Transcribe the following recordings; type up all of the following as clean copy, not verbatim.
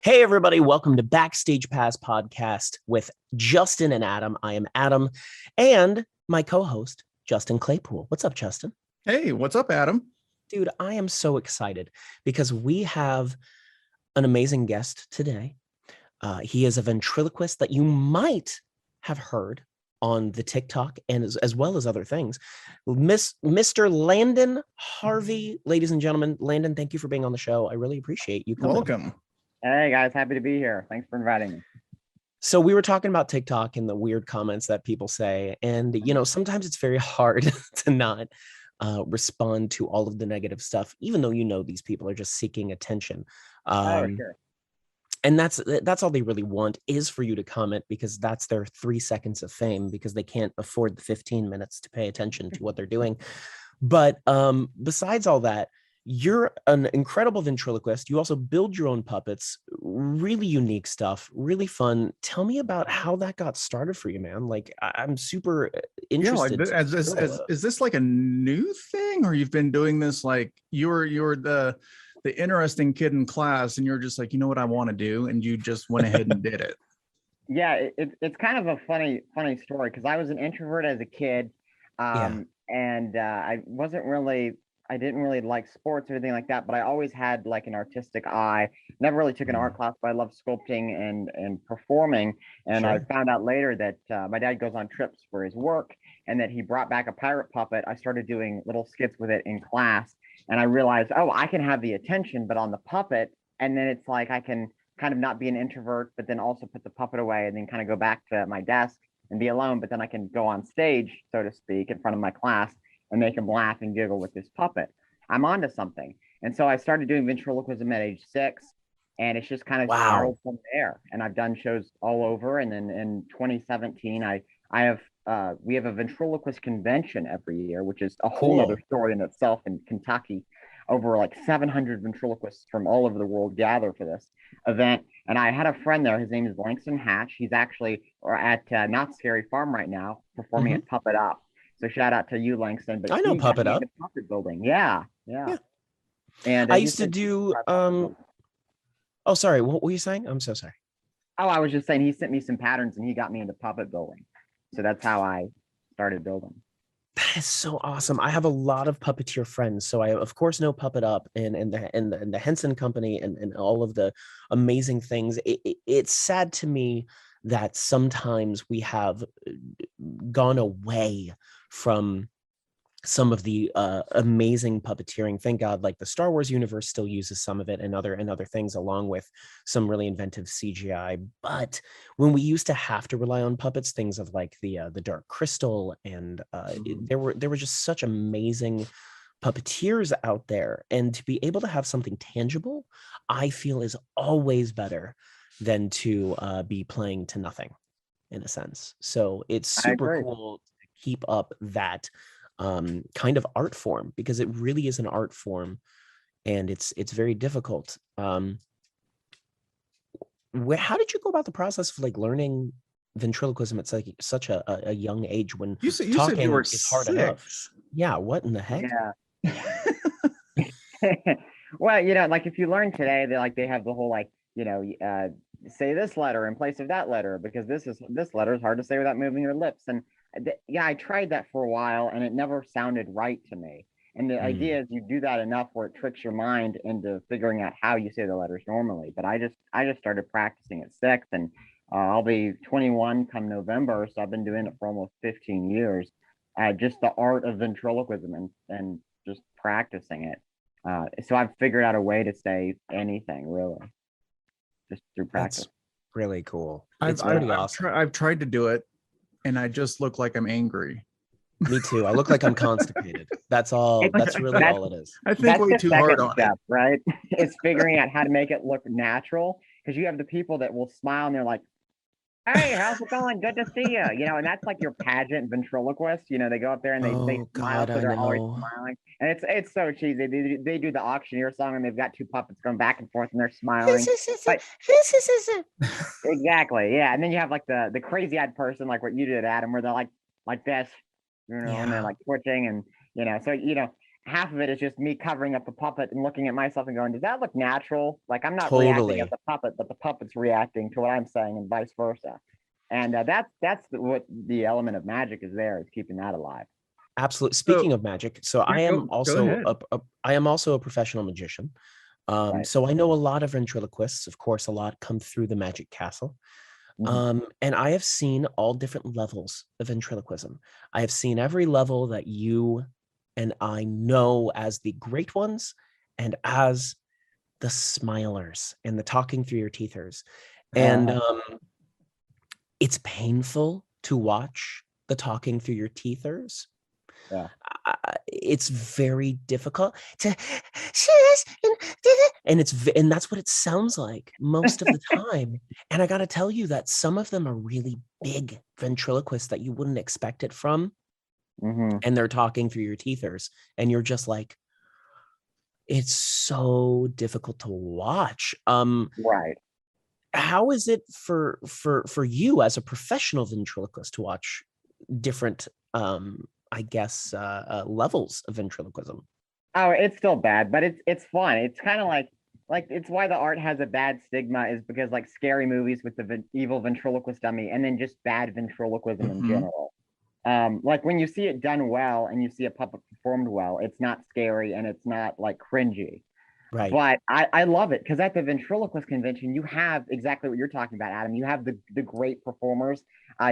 Hey, everybody, welcome to Backstage Pass podcast with Justin and Adam. I am Adam and my co-host, Justin Claypool. What's up, Justin? Hey, what's up, Adam? Dude, I am so excited because we have an amazing guest today. He is a ventriloquist that you might have heard on the TikTok and as well as other things. Mr. Landon Harvey, ladies and gentlemen. Landon, thank you for being on the show. I really appreciate you coming. Welcome. Hey guys, happy to be here. Thanks for inviting me. So we were talking about TikTok and the weird comments that people say. And, you know, sometimes it's very hard to not respond to all of the negative stuff, even though, you know, these people are just seeking attention. Sure. And that's all they really want is for you to comment, because that's their 3 seconds of fame, because they can't afford the 15 minutes to pay attention to what they're doing. But besides all that, you're an incredible ventriloquist. You also build your own puppets, really unique stuff, really fun. Tell me about how that got started for you, man. Like, I'm super interested. Yeah, is this like a new thing, or you've been doing this like you're the interesting kid in class and you're just like, you know what I want to do, and you just went ahead and did it? Yeah, it's kind of a funny story, because I was an introvert as a kid, and I didn't really like sports or anything like that, but I always had like an artistic eye. Never really took an art class, but I loved sculpting and performing. And Sure. I found out later that my dad goes on trips for his work, and that he brought back a pirate puppet. I started doing little skits with it in class, and I realized, oh, I can have the attention, but on the puppet. And then it's like I can kind of not be an introvert, but then also put the puppet away and then kind of go back to my desk and be alone. But then I can go on stage, so to speak, in front of my class and make them laugh and giggle with this puppet. I'm onto something. And so I started doing ventriloquism at age 6, and it's just kind of spiraled from there. And I've done shows all over. And then in 2017, we have a ventriloquist convention every year, which is a whole other story in itself in Kentucky. Over like 700 ventriloquists from all over the world gather for this event. And I had a friend there. His name is Langston Hatch. He's actually at Not Scary Farm right now, performing at Puppet Up. So shout out to you, Langston. But I know Puppet Up. Puppet building. Yeah. And I used to do. Oh, sorry. What were you saying? I'm so sorry. Oh, I was just saying he sent me some patterns and he got me into puppet building. So that's how I started building. That is so awesome. I have a lot of puppeteer friends, so I of course know Puppet Up and the Henson Company and all of the amazing things. It's sad to me that sometimes we have gone away from some of the amazing puppeteering. Thank God, like the Star Wars universe still uses some of it and other things, along with some really inventive CGI. But when we used to have to rely on puppets, things of like the Dark Crystal and there were just such amazing puppeteers out there, and to be able to have something tangible, I feel is always better than to be playing to nothing, in a sense. So it's super cool to keep up that kind of art form, because it really is an art form, and it's very difficult. How did you go about the process of like learning ventriloquism at such a young age, when you said you were is hard enough? Yeah, what in the heck? Yeah. Well, you know, like if you learn today, they have the whole like, you know, say this letter in place of that letter, because this letter is hard to say without moving your lips. And yeah, I tried that for a while and it never sounded right to me. And the idea is you do that enough where it tricks your mind into figuring out how you say the letters normally. But I just started practicing at 6, and I'll be 21 come November, so I've been doing it for almost 15 years. Just the art of ventriloquism and just practicing it. So I've figured out a way to say anything, really, just through practice. That's really cool. It's pretty awesome. I've tried to do it, and I just look like I'm angry. Me too. I look like I'm constipated. That's all. That's really all it is. I think way too hard on it. Right? It's figuring out how to make it look natural, because you have the people that will smile and they're like, "Hey, how's it going? Good to see you." You know, and that's like your pageant ventriloquist. You know, they go up there and they smile, so they're always smiling, and it's so cheesy. They do the auctioneer song, and they've got 2 puppets going back and forth, and they're smiling. Exactly, yeah. And then you have like the crazy-eyed person, like what you did, Adam, where they're like this, you know, and they're like twitching, and you know, so you know, half of it is just me covering up the puppet and looking at myself and going, does that look natural? Like I'm not reacting at Totally. the puppet, but the puppet's reacting to what I'm saying and vice versa. And what the element of magic is there, is keeping that alive. Absolutely. So Speaking of magic, so yeah, go ahead. I am also a professional magician. Right. So I know a lot of ventriloquists. Of course, a lot come through the Magic Castle. Mhm. And I have seen all different levels of ventriloquism. I have seen every level that you and I know as the great ones and as the smilers and the talking through your teethers. And it's painful to watch the talking through your teethers. Yeah. It's very difficult to and that's what it sounds like most of the time. And I got to tell you that some of them are really big ventriloquists that you wouldn't expect it from, Mm-hmm. and they're talking through your teethers, and you're just like, it's so difficult to watch. Right. How is it for you as a professional ventriloquist to watch different I guess levels of ventriloquism? Oh, it's still bad, but it's fun. It's kind of like it's why the art has a bad stigma, is because like scary movies with the evil ventriloquist dummy, and then just bad ventriloquism in Mhm. general. Like when you see it done well and you see a puppet performed well, it's not scary and it's not like cringy. Right. But I love it because at the ventriloquist convention, you have exactly what you're talking about, Adam. You have the great performers.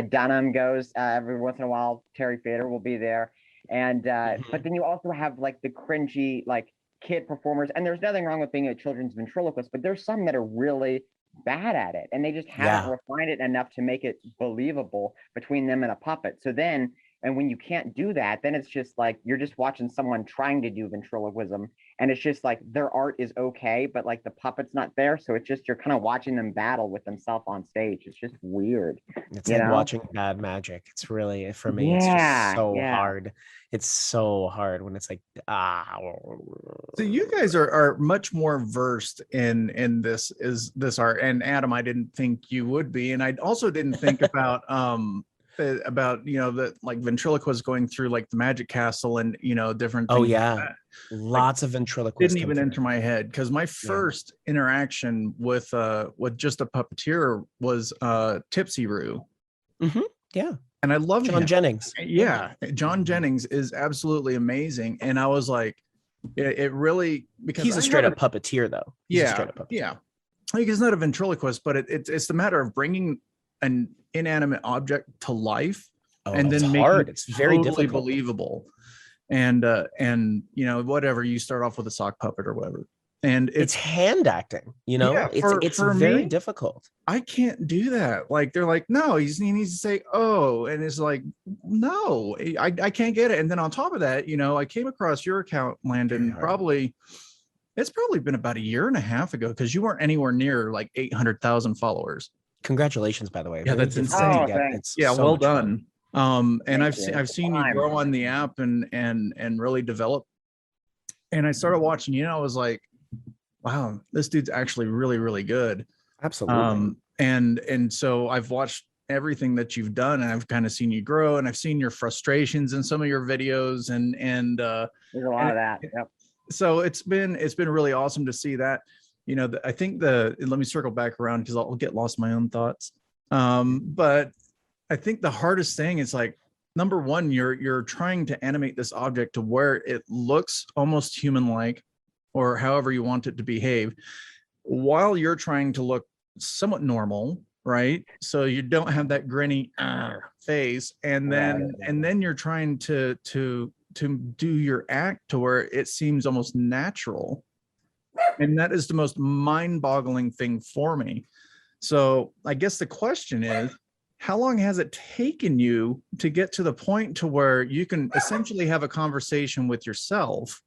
Dunham goes every once in a while. Terry Fader will be there, and but Mhm. then you also have like the cringy like kid performers. And there's nothing wrong with being a children's ventriloquist, but there's some that are really bad at it, and they just haven't Yeah. refined it enough to make it believable between them and a puppet. So then. And when you can't do that, then it's just like you're just watching someone trying to do ventriloquism, and it's just like their art is okay, but like the puppet's not there, so it's just you're kind of watching them battle with themselves on stage. It's just weird, It's you like know. watching bad magic. It's really, for me, it's just Yeah, so yeah. hard. It's so hard when it's like, ah. So you guys are much more versed in this art. And Adam, I didn't think you would be, and I also didn't think about the like ventriloquists going through like the Magic Castle and different Oh things like yeah. that. Like Lots of ventriloquists didn't come even through. enter my head because my Yeah. first interaction with just a puppeteer was Tipsy Roo, Yeah. and I loved John him. Jennings. Yeah, John Jennings is absolutely amazing, and I was like, it really, because He's a I straight haven't. up puppeteer, though. He's a Yeah, straight up puppeteer. yeah. Like he's not a ventriloquist, but it's the matter of bringing an inanimate object to life Oh, and it's then making hard. it It's very totally difficult. believable. And whatever, you start off with a sock puppet or whatever, and It's it's hand acting, yeah. it's For very me, difficult. I can't do that. Like they're like, no, he needs to say oh, and it's like, no, I can't get it. And then on top of that, I came across your account, Very Landon, hard. it's probably been about a year and a half ago, because you weren't anywhere near like 800,000 followers. Congratulations, by the way. Yeah, Very that's difficult to Oh, insane. get. thanks. It's Yeah, so well much fun. done. And Thank I've you. I've seen you Time. grow on the app and really develop. And I started watching you, and I was like, wow, this dude's actually really, really good. Absolutely. And so I've watched everything that you've done, and I've kind of seen you grow, and I've seen your frustrations in some of your videos, There's a lot and of that. Yep. so it's been really awesome to see that. I think let me circle back around because I'll get lost in my own thoughts. But I think the hardest thing is like, number one, you're trying to animate this object to where it looks almost human like, or however you want it to behave, while you're trying to look somewhat normal, right? So you don't have that grinny face, and then Right. you're trying to do your act to where it seems almost natural. And that is the most mind-boggling thing for me. So I guess the question is, how long has it taken you to get to the point to where you can essentially have a conversation with yourself,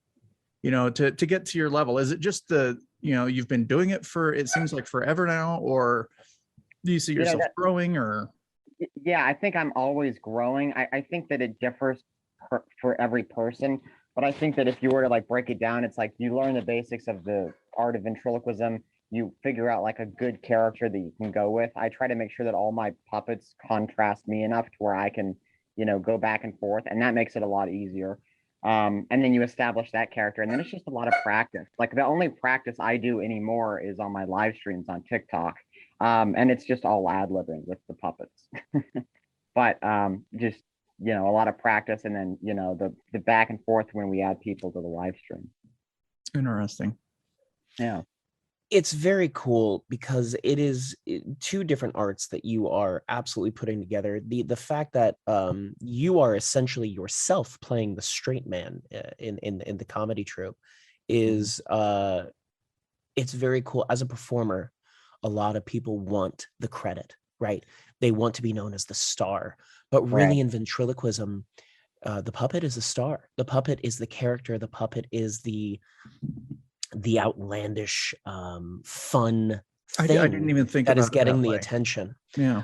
to get to your level? Is it just you've been doing it for, it seems like forever now, or do you see yourself growing, or? Yeah, I think I'm always growing. I think that it differs for every person, but I think that if you were to like break it down, it's like you learn the basics of the art of ventriloquism. You figure out like a good character that you can go with. I try to make sure that all my puppets contrast me enough to where I can, go back and forth, and that makes it a lot easier. And then you establish that character, and then it's just a lot of practice. Like the only practice I do anymore is on my live streams on TikTok, and it's just all ad-libbing with the puppets. But just a lot of practice, and then the back and forth when we add people to the live stream. Interesting. Yeah. It's very cool because it is two different arts that you are absolutely putting together. The fact that you are essentially yourself playing the straight man in the comedy troupe is it's very cool. As a performer, a lot of people want the credit, right? They want to be known as the star, but really Right. in ventriloquism, the puppet is the star. The puppet is the character. The puppet is the outlandish fun I thing didn't even think that about is it getting that the way. attention. Yeah.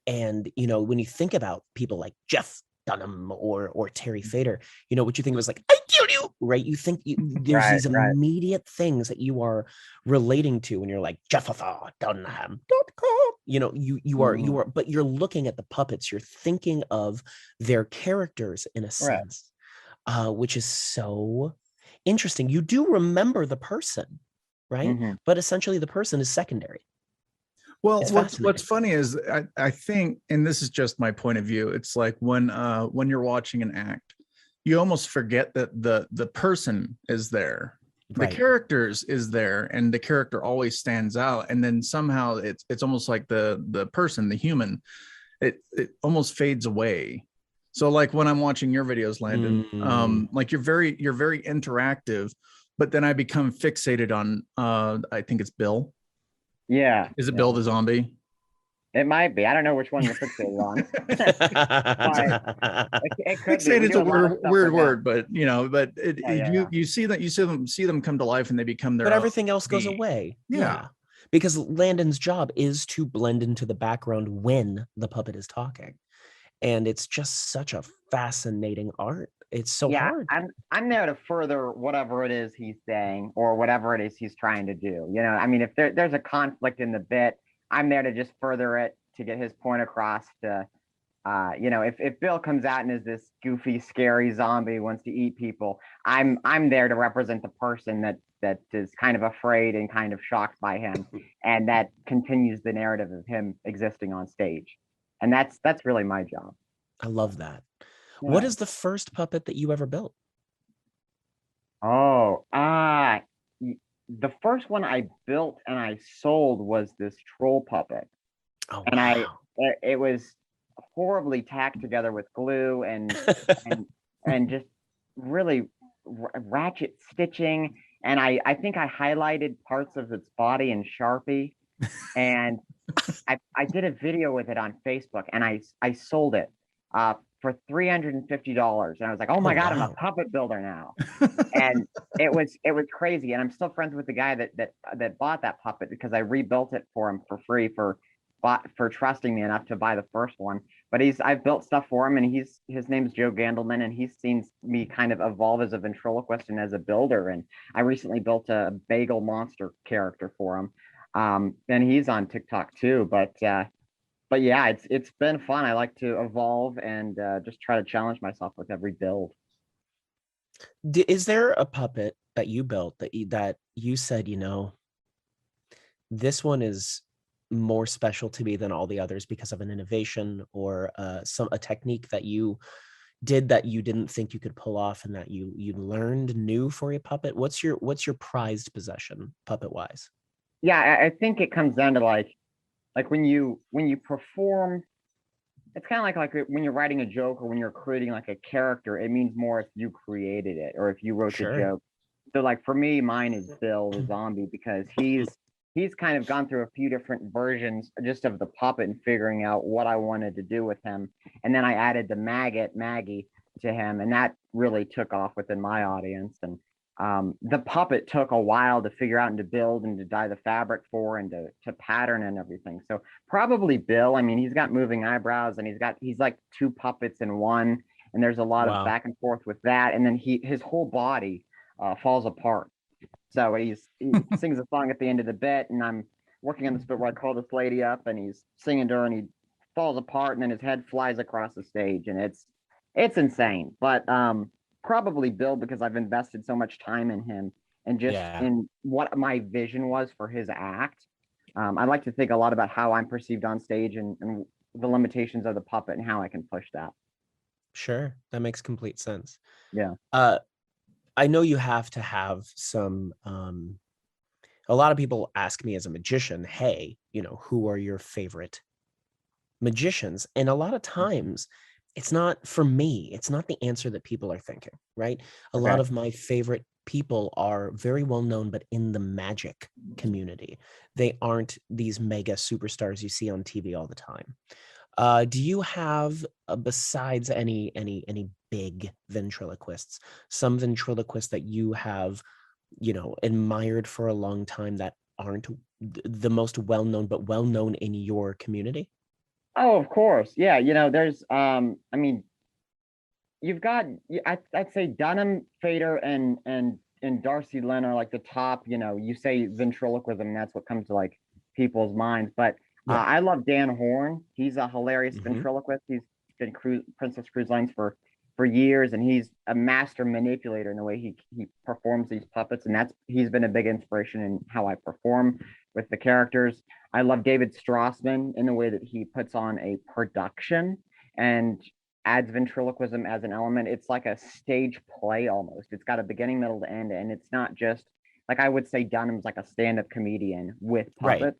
And when you think about people like Jeff Dunham or Terry Fader, what you think was like, I kill you, right? You think there's Right, these right. immediate things that you are relating to when you're like jeffatha.dunham.com. You are, but you're looking at the puppets, you're thinking of their characters in a Right. sense, which is so interesting. You do remember the person, right? But essentially the person is secondary. Well, It's what's fascinating. funny is I think, and this is just my point of view, it's like when you're watching an act, you almost forget that the person is there. The Right. characters is there, and the character always stands out. And then somehow it's almost like the person, the human, it almost fades away. So like when I'm watching your videos, Landon, like you're very interactive, but then I become fixated on I think it's Bill. Yeah. Is it Bill the zombie? It might be. I don't know which one you're fixated on. But it could be. We Fixated's do a lot of weird stuff with word, but Yeah. you see them come to life and they become their But own everything else goes being. away. Yeah. Because Landon's job is to blend into the background when the puppet is talking. And it's just such a fascinating art. It's so hard. I'm there to further whatever it is he's saying or whatever it is he's trying to do. I mean, if there's a conflict in the bit, I'm there to just further it to get his point across to if Bill comes out and is this goofy, scary zombie wants to eat people, I'm there to represent the person that is kind of afraid and kind of shocked by him, and that continues the narrative of him existing on stage. And that's really my job. I love that. Yeah. What is the first puppet that you ever built? Oh, the first one I built and I sold was this troll puppet. Oh, and wow. it was horribly tacked together with glue and just really ratchet stitching. And I think I highlighted parts of its body in Sharpie, and I did a video with it on Facebook, and I sold it for $350. And I was like, oh my God, I'm a puppet builder now. And it was crazy. And I'm still friends with the guy that bought that puppet because I rebuilt it for him for free for trusting me enough to buy the first one. But I've built stuff for him, and his name's Joe Gandelman, and he's seen me kind of evolve as a ventriloquist and as a builder. And I recently built a bagel monster character for him. And he's on TikTok too. But yeah, it's been fun. I like to evolve and just try to challenge myself with every build. Is there a puppet that you built that you said, this one is more special to me than all the others because of an innovation or a technique that you did that you didn't think you could pull off and that you learned new for a puppet? What's your prized possession puppet wise? Yeah, I think it comes down to like when you perform, it's kind of like when you're writing a joke or when you're creating like a character, it means more if you created it or if you wrote the joke. So like for me, mine is Bill the zombie because he's kind of gone through a few different versions just of the puppet and figuring out what I wanted to do with him. And then I added the maggot, Maggie, to him, and that really took off within my audience. And the puppet took a while to figure out and to build and to dye the fabric for and to pattern and everything. So probably Bill. I mean, he's got moving eyebrows and he's like two puppets in one, and there's a lot of back and forth with that. And then his whole body falls apart. So he sings a song at the end of the bit, and I'm working on this bit where I call this lady up, and he's singing to her, and he falls apart, and then his head flies across the stage, and it's insane. But probably Bill, because I've invested so much time in him and just in what my vision was for his act. I like to think a lot about how I'm perceived on stage and the limitations of the puppet and how I can push that. Sure, that makes complete sense. Yeah. I know you have to have some. A lot of people ask me as a magician, "Hey, who are your favorite magicians?" And a lot of times, it's not for me. It's not the answer that people are thinking, right? A lot of my favorite people are very well known, but in the magic community, they aren't these mega superstars you see on TV all the time. Do you have, besides any big ventriloquists, some ventriloquists that you have, admired for a long time that aren't the most well-known, but well-known in your community? Oh, of course. Yeah. There's, I mean, you've got, I'd say Dunham, Fader, and Darcy Lynn are like the top, you say ventriloquism, that's what comes to like people's minds. But I love Dan Horn. He's a hilarious ventriloquist. He's been Princess Cruise Lines for years, and he's a master manipulator in the way he performs these puppets, and he's been a big inspiration in how I perform with the characters. I love David Strassman in the way that he puts on a production and adds ventriloquism as an element. It's like a stage play almost. It's got a beginning, middle to end, and it's not just like, I would say Dunham's like a stand-up comedian with puppets. Right.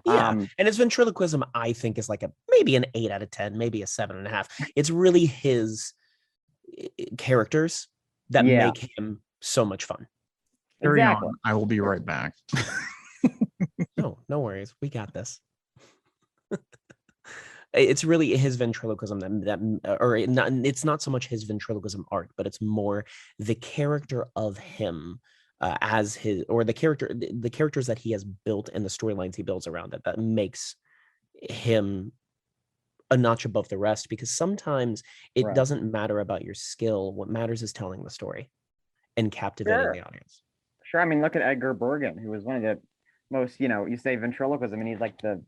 Yeah, and his ventriloquism, I think, is like maybe an 8 out of 10, maybe a 7.5. It's really his characters that make him so much fun. Carry on. I will be right back. No worries. We got this. It's really his ventriloquism it's not so much his ventriloquism art, but it's more the character of him as his, or the characters that he has built and the storylines he builds around it that makes him a notch above the rest, because sometimes it doesn't matter about your skill. What matters is telling the story and captivating the audience. Sure. I mean, look at Edgar Bergen, who was one of the most, you say ventriloquism, and he's like the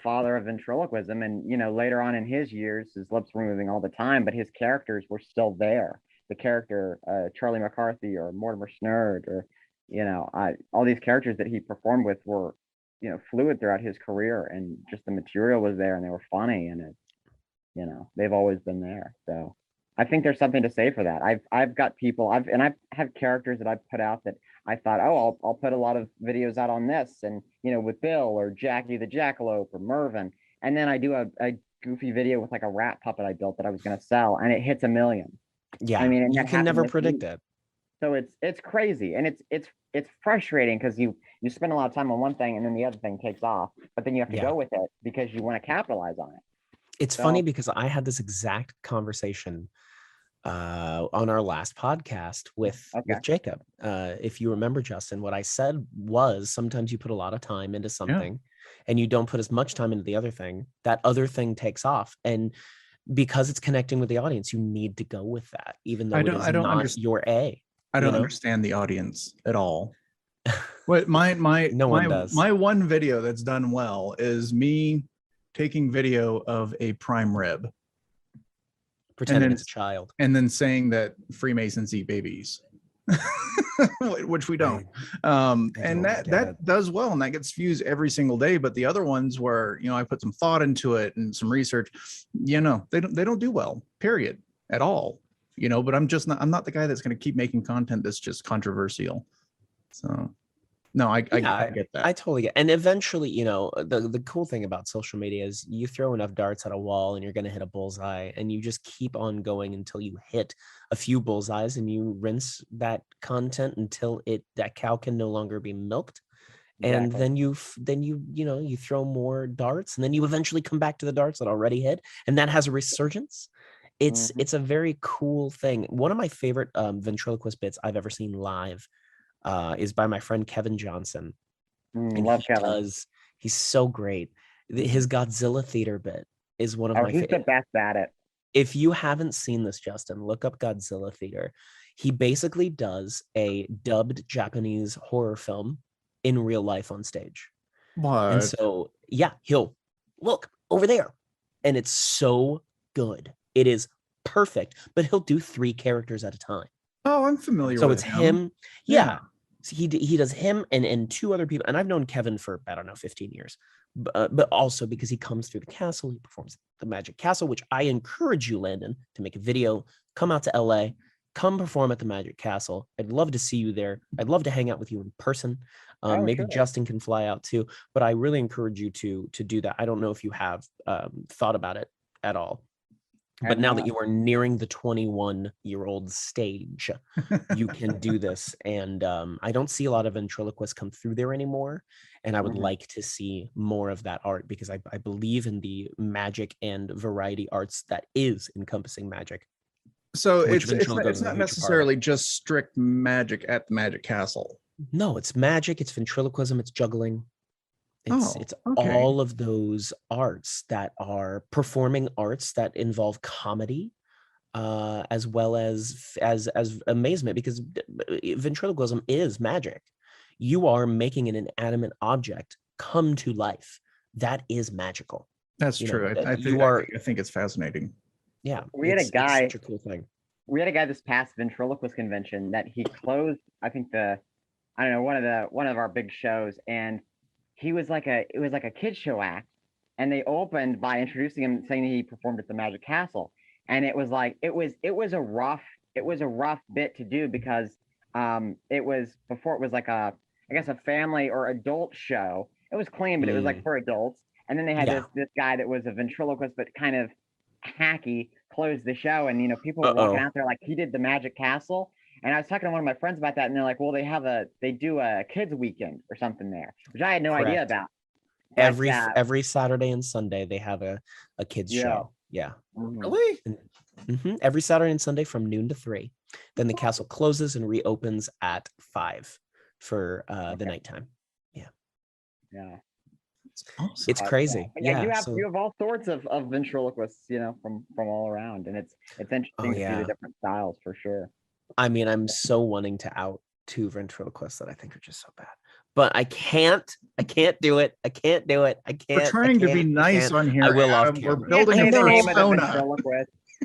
father of ventriloquism. And, later on in his years, his lips were moving all the time, but his characters were still there. The character, Charlie McCarthy or Mortimer Snerd, or, all these characters that he performed with were, fluid throughout his career, and just the material was there, and they were funny, and they've always been there. So I think there's something to say for that. I've got people, I've had characters that I've put out that I thought, oh, I'll put a lot of videos out on this, and with Bill or Jackie the Jackalope or Mervin, and then I do a goofy video with like a rat puppet I built that I was going to sell, and it hits 1 million. Yeah, I mean, you can never predict it. So it's crazy, and it's frustrating because you spend a lot of time on one thing, and then the other thing takes off, but then you have to go with it because you want to capitalize on it. It's funny because I had this exact conversation on our last podcast with Jacob. If you remember, Justin, what I said was, sometimes you put a lot of time into something and you don't put as much time into the other thing. That other thing takes off, and because it's connecting with the audience, you need to go with that, even though I don't understand your A. I don't understand the audience at all. What my one video that's done well is me taking video of a prime rib, pretending it's a child, and then saying that Freemasons eat babies, which we don't. And that does well, and that gets views every single day. But the other ones where I put some thought into it and some research, they don't do well, period, at all. But I'm not the guy that's going to keep making content that's just controversial. So no, I get that. I totally get it. And eventually, the cool thing about social media is you throw enough darts at a wall and you're going to hit a bullseye, and you just keep on going until you hit a few bullseyes, and you rinse that content until that cow can no longer be milked. Exactly. And then you throw more darts, and then you eventually come back to the darts that already hit, and that has a resurgence. It's a very cool thing. One of my favorite ventriloquist bits I've ever seen live is by my friend Kevin Johnson. Love Kevin. He's so great. His Godzilla theater bit is one of my favorite. He's the best at it. If you haven't seen this, Justin, look up Godzilla theater. He basically does a dubbed Japanese horror film in real life on stage. What? And so, he'll look over there, and it's so good. It is perfect, but he'll do 3 characters at a time. Oh, I'm familiar So with it's him. Yeah. Yeah. So he does him and two other people. And I've known Kevin for, I don't know, 15 years. But also because he comes through the castle, he performs at the Magic Castle, which I encourage you, Landon, to make a video, come out to LA, come perform at the Magic Castle. I'd love to see you there. I'd love to hang out with you in person. Maybe sure. Justin can fly out too, but I really encourage you to do that. I don't know if you have thought about it at all. But now that you are nearing the 21-year-old stage, you can do this. And I don't see a lot of ventriloquists come through there anymore. And I would like to see more of that art because I believe in the magic and variety arts that is encompassing magic. So which it's ventriloquism is a not huge part of. necessarily just strict magic at the Magic Castle. No, it's magic, it's ventriloquism, it's juggling. It's okay. all of those arts that are performing arts that involve comedy, as well as amazement, because ventriloquism is magic. You are making an inanimate object come to life. That is magical. That's You true. know, I think it's fascinating. Yeah, We had a guy. It's such a cool thing. We had a guy this past ventriloquist convention that he closed. I think one of our big shows, and it was like a kids show act, and they opened by introducing him, saying he performed at the Magic Castle, and it was a rough bit to do because it was before it was like a family or adult show. It was clean, but it was like for adults, and then they had this guy that was a ventriloquist but kind of hacky close the show, and people were walking out there like he did the Magic Castle. And I was talking to one of my friends about that, and they're like, well, they do a kids weekend or something there, which I had no idea about. But, every Saturday and Sunday they have a kids show. Yeah. Really? Every Saturday and Sunday from noon to 3. Then the castle closes and reopens at 5 for the nighttime. Yeah. Awesome. It's crazy. Yeah, you have all sorts of ventriloquists, from all around, and it's interesting to see the different styles for sure. I mean, I'm so wanting to out 2 ventriloquists that I think are just so bad, but I can't do it. I can't do it. I can't. We're trying to be nice on here. I will off We're camera. building a persona.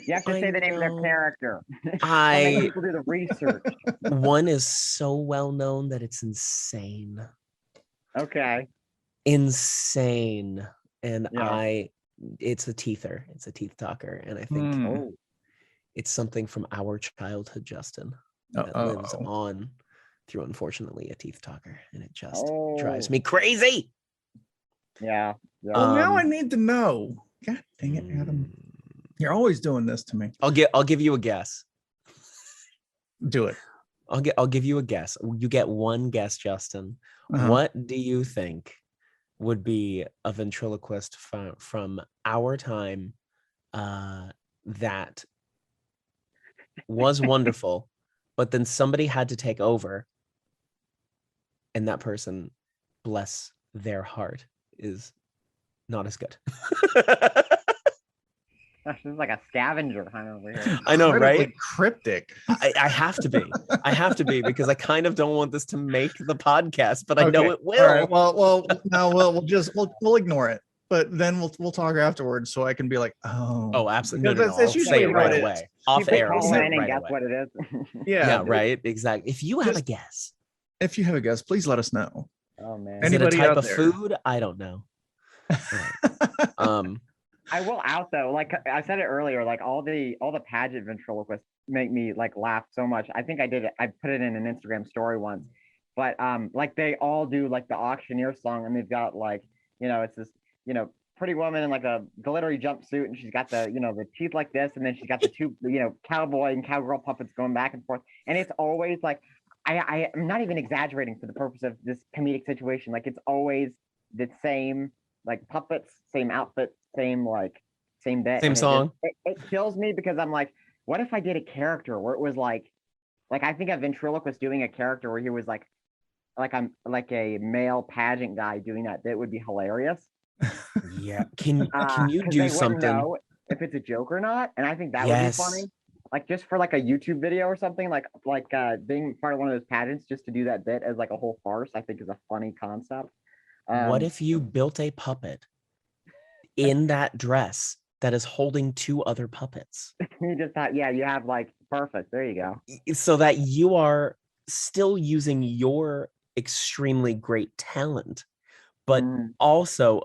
You have to say the name of their character. I people do the research. One is so well known that it's insane. Okay. Insane. And it's a teether. It's a teeth talker. And I think it's something from our childhood, Justin, that lives on through, unfortunately, a teeth talker. And it just drives me crazy. Yeah. Well, now I need to know. God dang it, Adam. You're always doing this to me. I'll give you a guess. Do it. I'll give you a guess. You get one guess, Justin. What do you think would be a ventriloquist from our time that was wonderful, but then somebody had to take over, and that person, bless their heart, is not as good? This is like a scavenger hunt over here. I know, right? Cryptic. I have to be. I have to be, because I kind of don't want this to make the podcast, but I know it will. All right. Well, no, we'll ignore it. But then we'll talk afterwards, so I can be like, oh, absolutely. No, I'll say it right away. Off air, I'll say it right guess away. what it is. Yeah, right. Exactly. If you have a guess, please let us know. Oh man. Is it a type of food? I don't know. I will out though, like I said it earlier, like all the pageant ventriloquists make me like laugh so much. I think I put it in an Instagram story once, but like they all do like the auctioneer song, and they've got like, it's this, pretty woman in like a glittery jumpsuit, and she's got the, the teeth like this, and then she's got the two, cowboy and cowgirl puppets going back and forth, and it's always like, I'm not even exaggerating for the purpose of this comedic situation. Like it's always the same, like puppets, same outfit, same bit, same song. It kills me, because I'm like, what if I did a character where it was like I think a ventriloquist doing a character where he was like I'm like a male pageant guy doing that. That would be hilarious. Yeah. Can you do something? Know if it's a joke or not, and I think that would be funny. Like just for like a YouTube video or something, like being part of one of those pageants, just to do that bit as like a whole farce, I think is a funny concept. What if you built a puppet in that dress that is holding 2 other puppets. You just thought, yeah, you have like perfect. There you go. So that you are still using your extremely great talent, but also,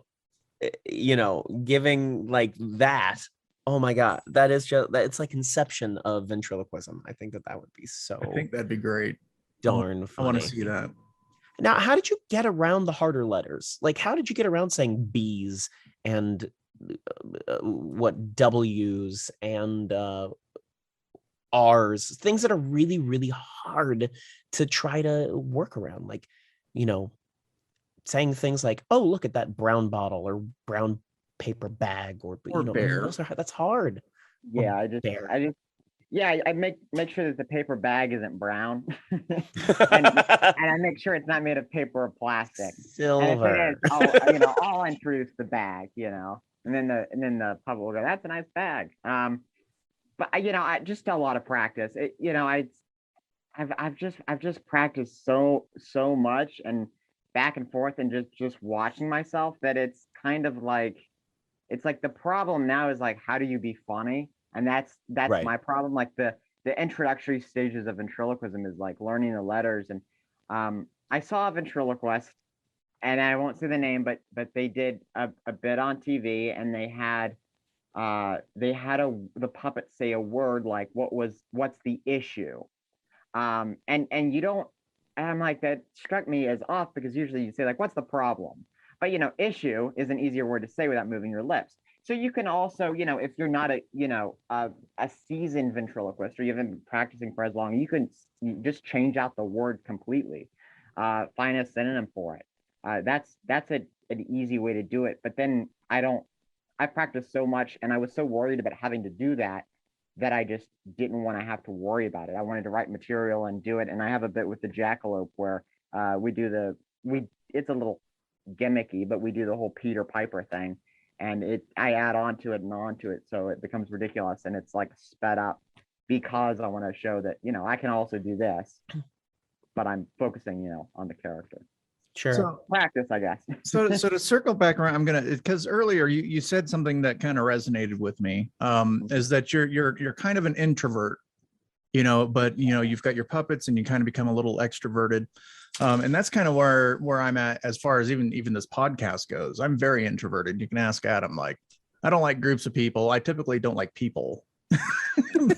giving like that. Oh my God, that is just that. It's like inception of ventriloquism. I think that would be so. I think that'd be great. Darn funny. I want to see that. Now, how did you get around the harder letters? Like, how did you get around saying B's and what W's and R's, things that are really, really hard to try to work around? Like, saying things like, "Oh, look at that brown bottle or brown paper bag," or bear. That's hard. Yeah, I make sure that the paper bag isn't brown, and I make sure it's not made of paper or plastic. Silver. And if it is, I'll introduce the bag, and then the public will go, "That's a nice bag." But I just a lot of practice. I've just practiced so much and back and forth and just watching myself that it's kind of like, it's like the problem now is like, how do you be funny? And that's Right. my problem. Like the introductory stages of ventriloquism is like learning the letters. And I saw a ventriloquist, and I won't say the name, but they did a bit on TV, and they had the puppet say a word like, what's the issue? And you don't, and I'm like, that struck me as off, because usually you say like, what's the problem? But issue is an easier word to say without moving your lips. So you can also, if you're not a seasoned ventriloquist, or you haven't been practicing for as long, you can just change out the word completely. Find a synonym for it. That's an easy way to do it. But then I practiced so much, and I was so worried about having to do that I just didn't want to have to worry about it. I wanted to write material and do it. And I have a bit with the jackalope where it's a little gimmicky, but we do the whole Peter Piper thing, and I add on to it and on to it, so it becomes ridiculous, and it's like sped up, because I want to show that I can also do this, but I'm focusing on the character. Sure. So practice, I guess. so to circle back around, because earlier you said something that kind of resonated with me, is that you're kind of an introvert, but you've got your puppets and you kind of become a little extroverted. And that's kind of where I'm at as far as even this podcast goes. I'm very introverted. You can ask Adam. Like, I don't like groups of people. I typically don't like people.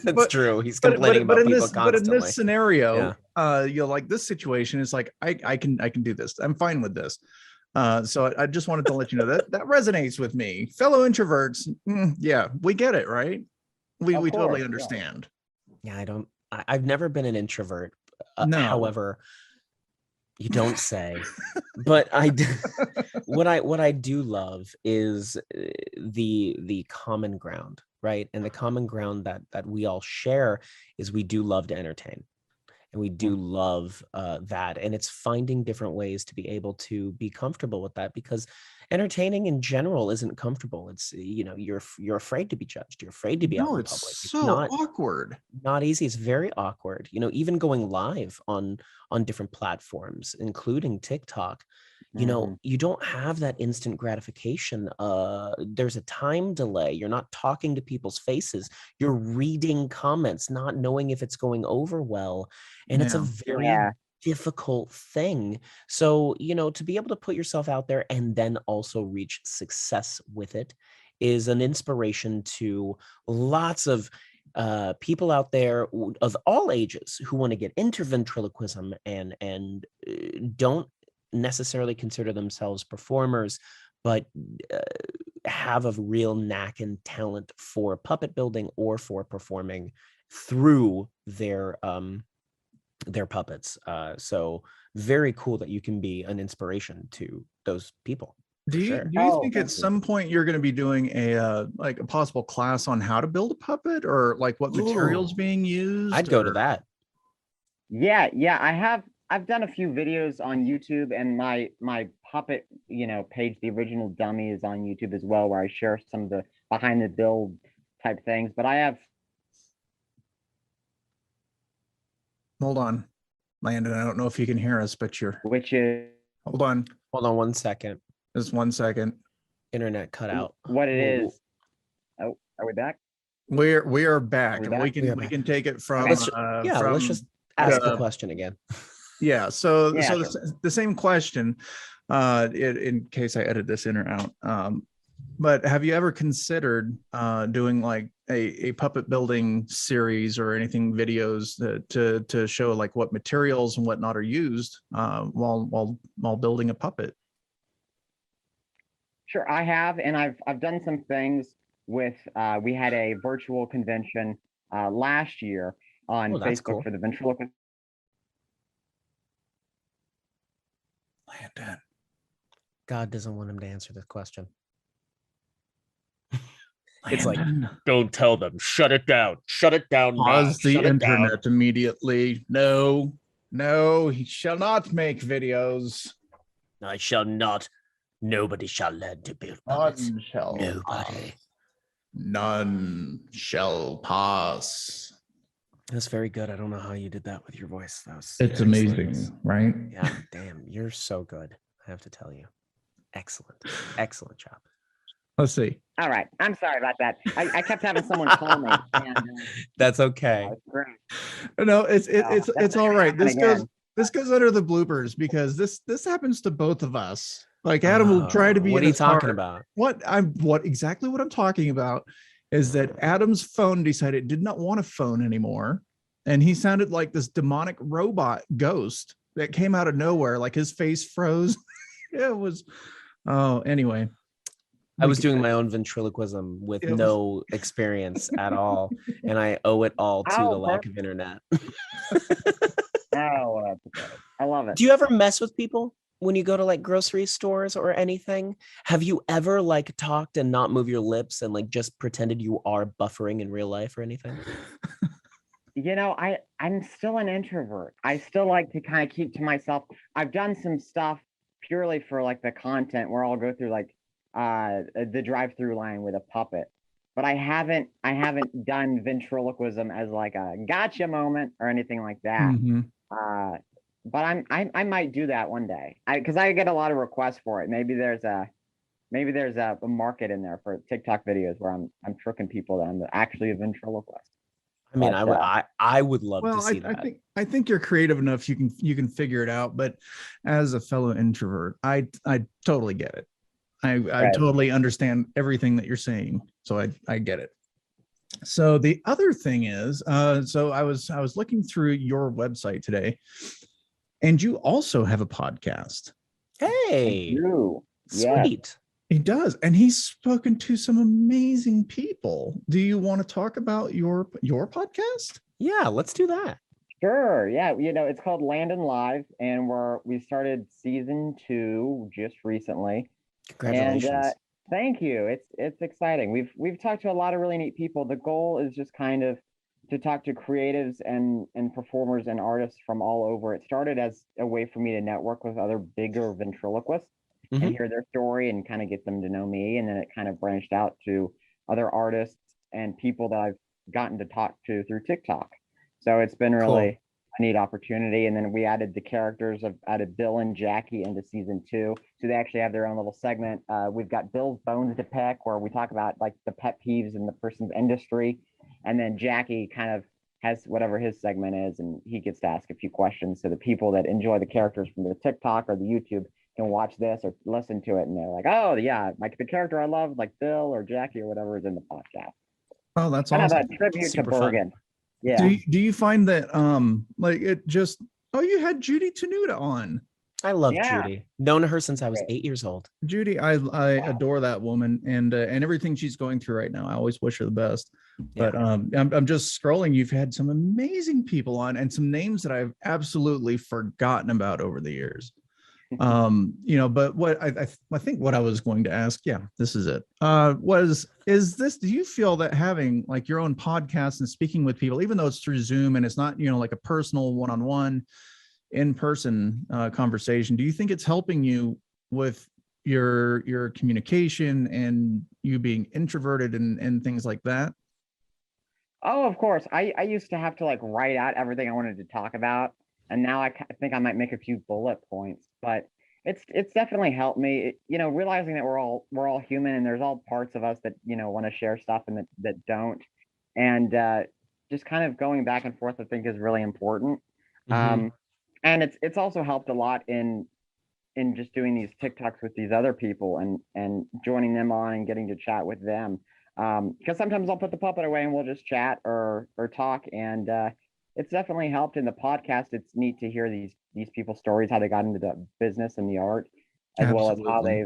That's true. He's complaining about people constantly. But in this scenario, like this situation is like, I can do this. I'm fine with this. So I just wanted to let you know that resonates with me. Fellow introverts, yeah, we get it, right? We totally understand. Yeah, I've never been an introvert. No. However, you don't say. But what I do love is the common ground, right? And the common ground that we all share is we do love to entertain. And we do love that. And it's finding different ways to be able to be comfortable with that, because entertaining in general isn't comfortable. It's, you're afraid to be judged. You're afraid to be out in public. It's so awkward. Not easy. It's very awkward. Even going live on different platforms, including TikTok, you don't have that instant gratification. There's a time delay. You're not talking to people's faces. You're reading comments, not knowing if it's going over well. And it's a very difficult thing. So, to be able to put yourself out there and then also reach success with it is an inspiration to lots of people out there of all ages who want to get into ventriloquism and don't necessarily consider themselves performers, but have a real knack and talent for puppet building or for performing through their puppets. So very cool that you can be an inspiration to those people. Do you think at some point you're going to be doing a possible class on how to build a puppet, or like what materials being used? I'd go to that. Yeah. I've done a few videos on YouTube, and my puppet, page, the original dummy, is on YouTube as well, where I share some of the behind the build type things. But I have. Hold on, Landon. I don't know if you can hear us, but Which is. Hold on 1 second. Just 1 second. Internet cut out. What it is. Oh. Are we back? We are back, Are we and back? we can take it from Let's just ask the question again. Yeah. So Yeah, so sure. the same question, in case I edit this in or out. But have you ever considered doing like a puppet building series or anything videos to show like what materials and whatnot are used while building a puppet? Sure, I have, and I've done some things with. We had a virtual convention last year on Oh, that's Facebook cool. for the ventriloquist. Landon. God doesn't want him to answer this question. It's like, Landon. don't tell them. Shut it down. Shut it down now. Pause the Shut it down. internet immediately. No, he shall not make videos. I shall not. Nobody shall learn to build puppets. None shall Nobody. pass. None shall pass. That's very good. I don't know how you did that with your voice. That was It's very amazing, serious. right? Yeah, damn, you're so good. I have to tell you. Excellent. Excellent job. Let's see. All right, I'm sorry about that. I kept having someone call me. And, That's okay. it's great. No, it's that's all right. happening again. This goes under the bloopers because this happens to both of us. Like Adam will try to be. What in are you his car. talking about? What I'm talking about is that Adam's phone decided it did not want a phone anymore, and he sounded like this demonic robot ghost that came out of nowhere. Like his face froze. It was. Oh, anyway. I was doing my own ventriloquism with no experience at all, and I owe it all to the lack of internet. Oh, that's good. I love it. Do you ever mess with people when you go to like grocery stores or anything? Have you ever like talked and not move your lips and like just pretended you are buffering in real life or anything? You know, I'm still an introvert. I still like to kind of keep to myself. I've done some stuff purely for like the content where I'll go through like the drive-through line with a puppet. But I haven't done ventriloquism as like a gotcha moment or anything like that. Mhm. But I might do that one day. Because I get a lot of requests for it. Maybe there's a market in there for TikTok videos where I'm tricking people that I'm actually a ventriloquist. I mean, But, I would love to see I that. I think you're creative enough. You can figure it out. But as a fellow introvert, I totally get it. I Right. totally understand everything that you're saying. So I get it. So the other thing is, so I was looking through your website today, and you also have a podcast. Hey, True. Yes. sweet. He does, and he's spoken to some amazing people. Do you want to talk about your podcast? Yeah, let's do that. Sure. Yeah. You know, it's called Landon Live, and we started season 2 just recently. Congratulations. And thank you. It's exciting. We've talked to a lot of really neat people. The goal is just kind of to talk to creatives and performers and artists from all over. It started as a way for me to network with other bigger ventriloquists and hear their story and kind of get them to know me. And then it kind of branched out to other artists and people that I've gotten to talk to through TikTok. So it's been really a neat opportunity. And then we added the characters of added Bill and Jackie into season 2. So they actually have their own little segment. We've got Bill's Bones to Pick, where we talk about like the pet peeves in the person's industry. And then Jackie kind of has whatever his segment is, and he gets to ask a few questions. So the people that enjoy the characters from the TikTok or the YouTube can watch this or listen to it. And they're like, oh yeah, like the character I love, like Bill or Jackie or whatever is in the podcast. Oh, that's Kind awesome. of a tribute Super to fun. Bergen. Yeah. Do you find that like it just you had Judy Tenuta on? I love Yeah. Judy. Known her since I was 8 years old. Judy, I adore that woman and everything she's going through right now. I always wish her the best. Yeah. But I'm just scrolling. You've had some amazing people on and some names that I've absolutely forgotten about over the years. You know, but what I think what I was going to ask, this is it. Do you feel that having like your own podcast and speaking with people, even though it's through Zoom and it's not, you know, like a personal one-on-one in-person conversation, do you think it's helping you with your communication and you being introverted and things like that? Oh, of course. I used to have to like write out everything I wanted to talk about, and now I think I might make a few bullet points. But It's definitely helped me, realizing that we're all human, and there's all parts of us that want to share stuff and that don't, and just kind of going back and forth, I think, is really important. Mhm. And it's also helped a lot in just doing these TikToks with these other people and joining them on and getting to chat with them. Because sometimes I'll put the puppet away and we'll just chat or talk, and it's definitely helped. In the podcast, it's neat to hear these people's stories, how they got into the business and the art, as well as Absolutely.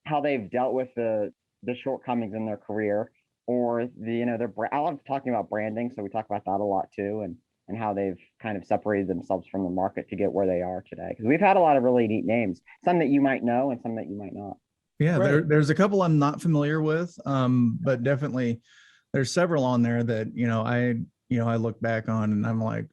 how they've dealt with the shortcomings in their career, or I love talking about branding, so we talk about that a lot too, and how they've kind of separated themselves from the market to get where they are today. Because we've had a lot of really neat names, some that you might know and some that you might not. Yeah, Right. there's a couple I'm not familiar with, but definitely there's several on there that I look back on and I'm like,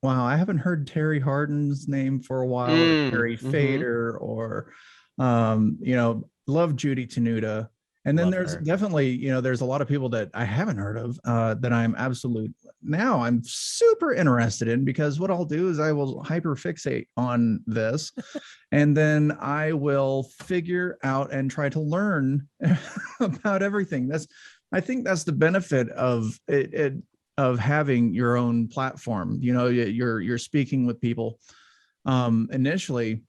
wow, I haven't heard Terry Harden's name for a while, or Terry Mhm. Fader, or love Judy Tenuta. And then Love there's her. definitely, there's a lot of people that I haven't heard of that I'm super interested in, because what I'll do is I will hyper fixate on this, and then I will figure out and try to learn about everything. I think that's the benefit of of having your own platform. You're speaking with people. Initially,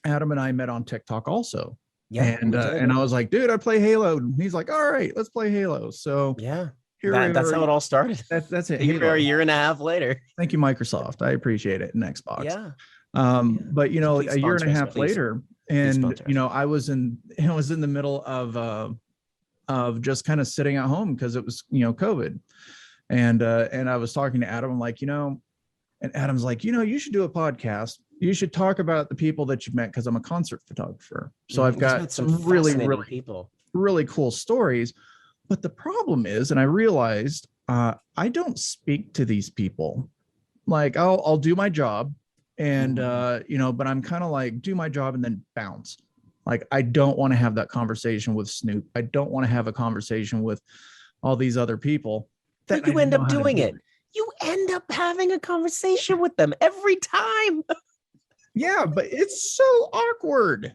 Adam and I met on TikTok also. Yeah, And we did. and I was like, dude, I play Halo. And he's like, all right, let's play Halo. So Yeah. here we That's are. how it all started. That's it. Here we are a Halo. year and a half later. Thank you, Microsoft. I appreciate it. And Xbox. Yeah. Yeah. But Please a year and a sponsor us, half please. later, Please and sponsor us. I was in the middle of just kind of sitting at home because it was COVID, and I was talking to Adam. I'm like, and Adam's like, you should do a podcast. You should talk about the people that you've met, because I'm a concert photographer. So I've You've got met some some really, fascinating really, people. really cool stories. But the problem is, and I realized, I don't speak to these people. Like I'll do my job, and but I'm kind of like, do my job and then bounce. Like I don't want to have that conversation with Snoop. I don't want to have a conversation with all these other people that But I you didn't end know up how to doing do it. it. You end up having a conversation with them every time. Yeah, but it's so awkward.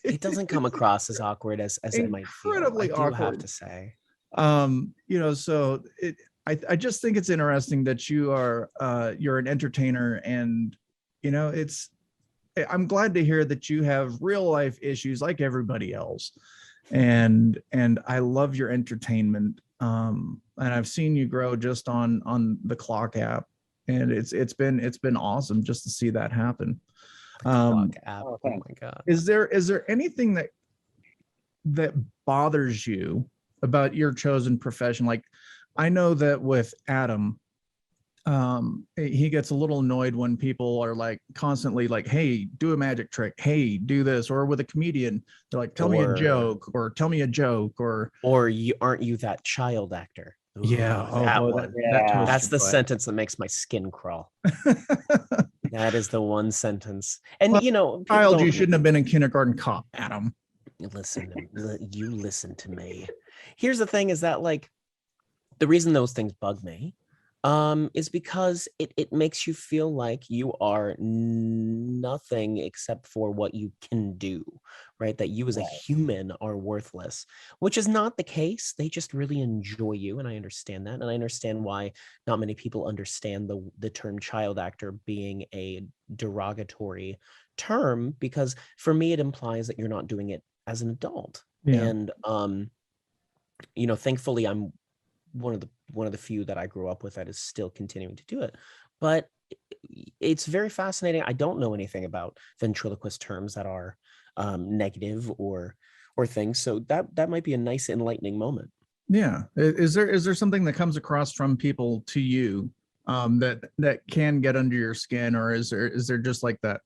It doesn't come across as awkward as it might feel. I Incredibly do have awkward. to say. So I just think it's interesting that you're an entertainer, and it's I'm glad to hear that you have real life issues like everybody else, and I love your entertainment. And I've seen you grow just on the Clock app, and it's been awesome just to see that happen. The Clock Um, app. Oh, Oh thanks. my God. is there anything that bothers you about your chosen profession? Like, I know that with Adam, he gets a little annoyed when people are like constantly like, hey, do a magic trick, hey, do this. Or with a comedian, they're like, tell me a Or joke, or tell me a joke, or you aren't you that child actor? yeah, Ooh, oh that boy, one. that Yeah. toast That's your the butt. sentence that makes my skin crawl. That is the one sentence. And Well, people child, you don't shouldn't have been in Kindergarten Cop, Adam. you listen to me. Here's the thing, is that like the reason those things bug me is because it makes you feel like you are nothing except for what you can do, right? That you as a Right. human are worthless, which is not the case. They just really enjoy you, and I understand that, and I understand why not many people understand the term child actor being a derogatory term, because for me it implies that you're not doing it as an adult. Yeah. And thankfully I'm one of the few that I grew up with that is still continuing to do it. But it's very fascinating. I don't know anything about ventriloquist terms that are negative or things. So that might be a nice enlightening moment. Yeah. Is there something that comes across from people to you that can get under your skin, or is there just like that,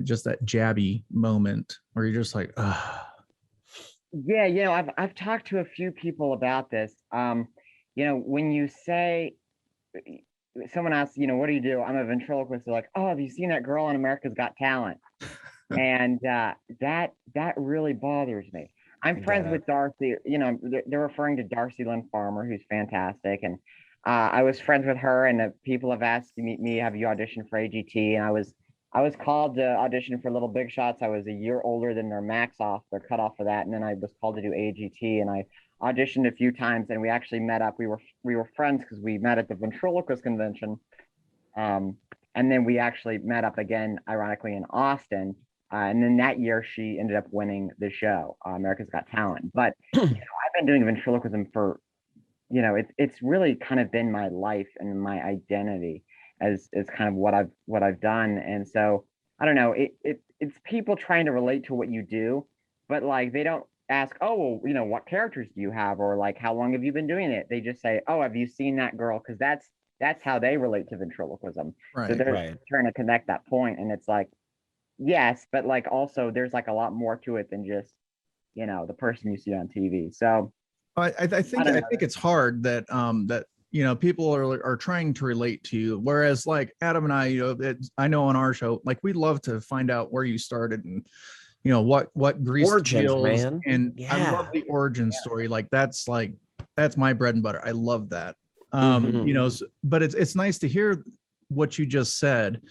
just that jabby moment where you're just like, ah. Yeah, I've talked to a few people about this. When you say, someone asks, what do you do? I'm a ventriloquist. They're like, oh, have you seen that girl on America's Got Talent? And that really bothers me. I'm friends Yeah. with Darcy. They're referring to Darcy Lynn Farmer, who's fantastic, and I was friends with her. And people have asked me, have you auditioned for AGT? And I was I was called to audition for Little Big Shots. I was a year older than their max off, their cutoff for that, and then I was called to do AGT, and I auditioned a few times, and we actually met up. We were friends because we met at the ventriloquist convention, and then we actually met up again, ironically, in Austin. And then that year, she ended up winning the show, America's Got Talent. But I've been doing ventriloquism for, it's really kind of been my life and my identity as kind of what I've done. And so I don't know, it's people trying to relate to what you do, but like they don't ask, oh, well, what characters do you have, or like how long have you been doing it? They just say, oh, have you seen that girl? Because that's how they relate to ventriloquism. So Right. they're trying to connect that point, and it's like, yes, but like also there's like a lot more to it than just the person you see on TV. So I think it's hard that people are trying to relate to you, whereas like Adam and I, I know on our show, like we love to find out where you started and what greased Origins, wheels, man. and Yeah. I love the origin story. Like that's my bread and butter. I love that. But it's nice to hear what you just said.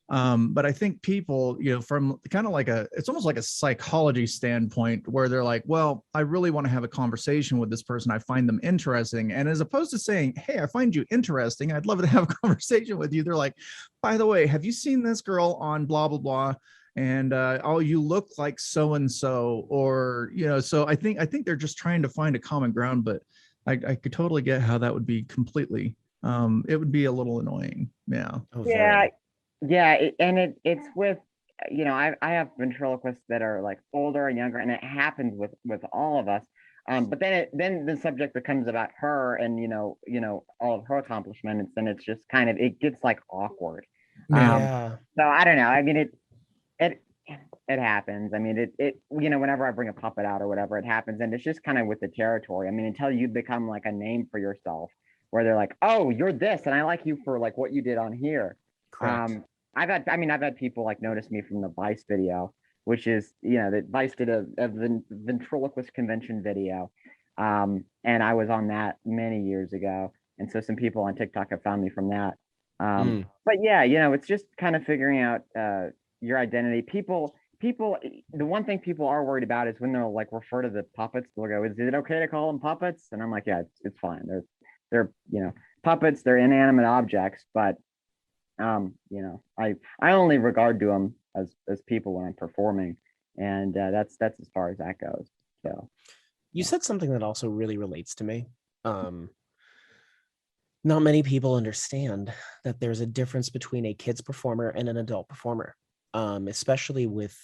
But I think people, from kind of like it's almost like a psychology standpoint where they're like, well, I really want to have a conversation with this person. I find them interesting. And as opposed to saying, hey, I find you interesting, I'd love to have a conversation with you, they're like, by the way, have you seen this girl on blah, blah, blah? And oh, you look like so-and-so, or, so I think they're just trying to find a common ground, but I could totally get how that would be completely, it would be a little annoying. Yeah. Oh, yeah, very. yeah, it's with I have ventriloquists that are like older and younger, and it happens with all of us. But then the subject becomes about her and all of her accomplishments, and it's just kind of it gets like awkward. Yeah. So I don't know. I mean it it happens. I mean it whenever I bring a puppet out or whatever, it happens, and it's just kind of with the territory. I mean, until you become like a name for yourself, where they're like, oh, you're this, and I like you for like what you did on here. Correct. I've had people like notice me from the Vice video, which is that Vice did a ventriloquist convention video, and I was on that many years ago, and so some people on TikTok have found me from that. But yeah, it's just kind of figuring out your identity. People, the one thing people are worried about is when they'll like refer to the puppets, they'll go, "Is it okay to call them puppets?" And I'm like, "Yeah, it's fine. They're puppets. They're inanimate objects, but." I only regard to them as people when I'm performing, and that's as far as that goes. So you said something that also really relates to me. Not many people understand that there's a difference between a kid's performer and an adult performer, especially with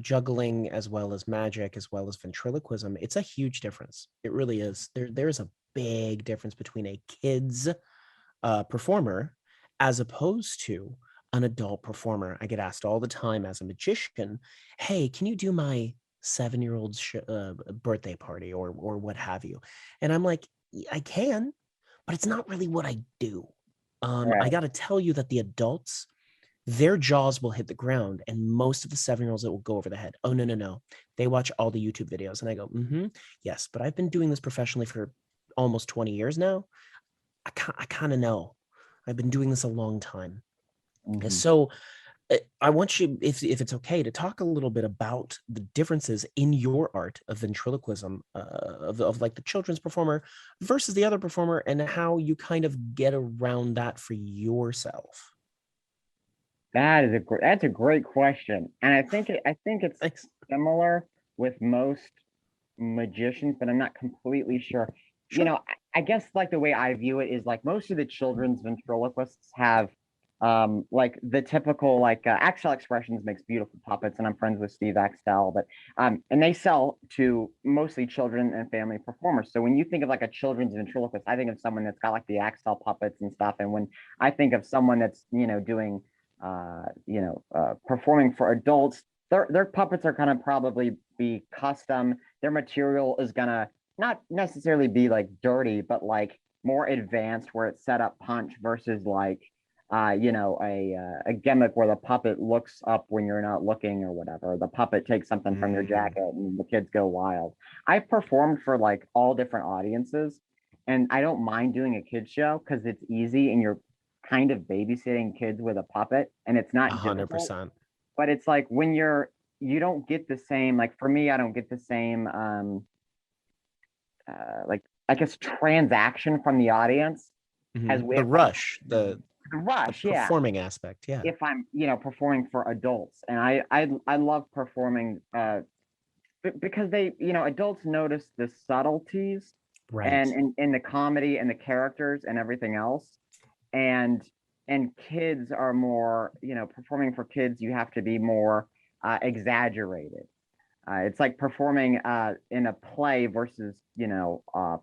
juggling as well as magic as well as ventriloquism. It's a huge difference. It really is. There's a big difference between a kid's performer as opposed to an adult performer. I get asked all the time as a magician, hey, can you do my 7-year-old's birthday party or what have you? And I'm like, I can, but it's not really what I do. I got to tell you that the adults, their jaws will hit the ground, and most of the 7-year-olds it will go over the head. Oh, no. They watch all the YouTube videos, and I go, yes, but I've been doing this professionally for almost 20 years now. I kind of know. I've been doing this a long time. So I want you, if it's okay, to talk a little bit about the differences in your art of ventriloquism, of like the children's performer versus the other performer, and how you kind of get around that for yourself. That's a great question, and I think it's Thanks. similar with most magicians, but I'm not completely sure. Sure. I guess like the way I view it is like most of the children's ventriloquists have like the typical like Axel Expressions makes beautiful puppets, and I'm friends with Steve Axel, but and they sell to mostly children and family performers. So when you think of like a children's ventriloquist, I think of someone that's got like the Axel puppets and stuff, and when I think of someone that's doing performing for adults, their puppets are gonna probably be custom. Their material is gonna not necessarily be like dirty, but like more advanced, where it's set up punch versus like a gimmick where the puppet looks up when you're not looking or whatever. The puppet takes something from your jacket and the kids go wild. I've performed for like all different audiences, and I don't mind doing a kids show because it's easy and you're kind of babysitting kids with a puppet, and it's not difficult, 100%. but it's like when you don't get the same, like for me, I don't get the same like I guess transaction from the audience as The rush, the rush, yeah. performing aspect, yeah. If I'm, performing for adults, and I love performing because they, adults notice the subtleties Right. and in the comedy and the characters and everything else, and kids are more, performing for kids, you have to be more exaggerated. It's like performing in a play versus,